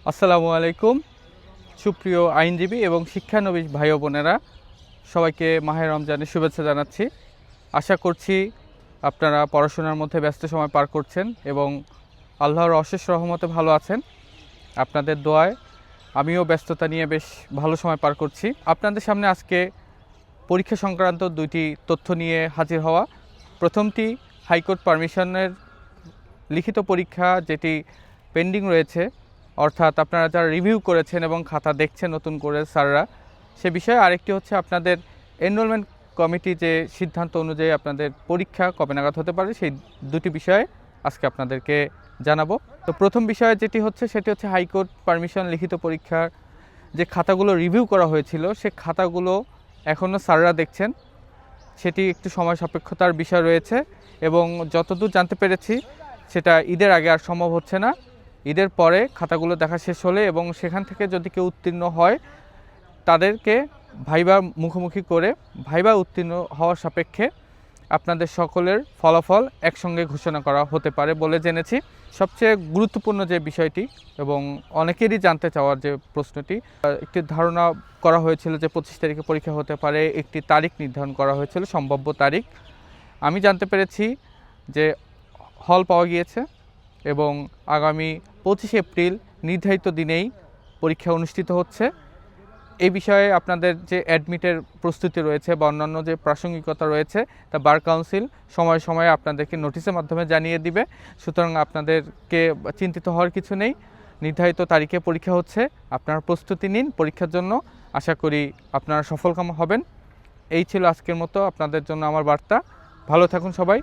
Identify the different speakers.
Speaker 1: আসসালামু আলাইকুম সুপ্রিয় আইনজীবী এবং শিক্ষানবিশ ভাই ও বোনেরা, সবাইকে মাহে রমজানের শুভেচ্ছা জানাচ্ছি। আশা করছি আপনারা পড়াশোনার মধ্যে ব্যস্ত সময় পার করছেন এবং আল্লাহর অশেষ রহমতে ভালো আছেন। আপনাদের দোয়ায় আমিও ব্যস্ততা নিয়ে বেশ ভালো সময় পার করছি। আপনাদের সামনে আজকে পরীক্ষা সংক্রান্ত দুইটি তথ্য নিয়ে হাজির হওয়া। প্রথমটি, হাইকোর্ট পারমিশনের লিখিত পরীক্ষা যেটি পেন্ডিং রয়েছে, অর্থাৎ আপনারা যারা রিভিউ করেছেন এবং খাতা দেখছেন নতুন করে স্যাররা, সে বিষয়ে। আরেকটি হচ্ছে আপনাদের এনরোলমেন্ট কমিটি যে সিদ্ধান্ত অনুযায়ী আপনাদের পরীক্ষা কবে নাগাদ হতে পারে, সেই দুটি বিষয়ে আজকে আপনাদেরকে জানাবো। তো প্রথম বিষয় যেটি হচ্ছে সেটি হচ্ছে হাইকোর্ট পারমিশন লিখিত পরীক্ষার যে খাতাগুলো রিভিউ করা হয়েছিল, সে খাতাগুলো এখনও স্যাররা দেখছেন। সেটি একটু সময় সাপেক্ষতার বিষয় রয়েছে এবং যতদূর জানতে পেরেছি সেটা ঈদের আগে আর সম্ভব হচ্ছে না। ঈদের পরে খাতাগুলো দেখা শেষ হলে এবং সেখান থেকে যদি কেউ উত্তীর্ণ হয় তাদেরকে ভাইবা মুখোমুখি করে ভাইবা উত্তীর্ণ হওয়ার সাপেক্ষে আপনাদের সকলের ফলাফল একসঙ্গে ঘোষণা করা হতে পারে বলে জেনেছি। সবচেয়ে গুরুত্বপূর্ণ যে বিষয়টি এবং অনেকেরই জানতে চাওয়ার যে প্রশ্নটি, একটি ধারণা করা হয়েছিল যে 25 তারিখে পরীক্ষা হতে পারে, একটি তারিখ নির্ধারণ করা হয়েছিল, সম্ভাব্য তারিখ। আমি জানতে পেরেছি যে হল পাওয়া গিয়েছে এবং আগামী 25 এপ্রিল নির্ধারিত দিনেই পরীক্ষা অনুষ্ঠিত হচ্ছে। এই বিষয়ে আপনাদের যে অ্যাডমিটের প্রস্তুতি রয়েছে বা অন্যান্য যে প্রাসঙ্গিকতা রয়েছে তা বার কাউন্সিল সময়ে সময়ে আপনাদেরকে নোটিশের মাধ্যমে জানিয়ে দিবে। সুতরাং আপনাদেরকে চিন্তিত হওয়ার কিছু নেই। নির্ধারিত তারিখে পরীক্ষা হচ্ছে, আপনারা প্রস্তুতি নিন পরীক্ষার জন্য। আশা করি আপনারা সফলকাম হবেন। এই ছিল আজকের মতো আপনাদের জন্য আমার বার্তা। ভালো থাকুন সবাই।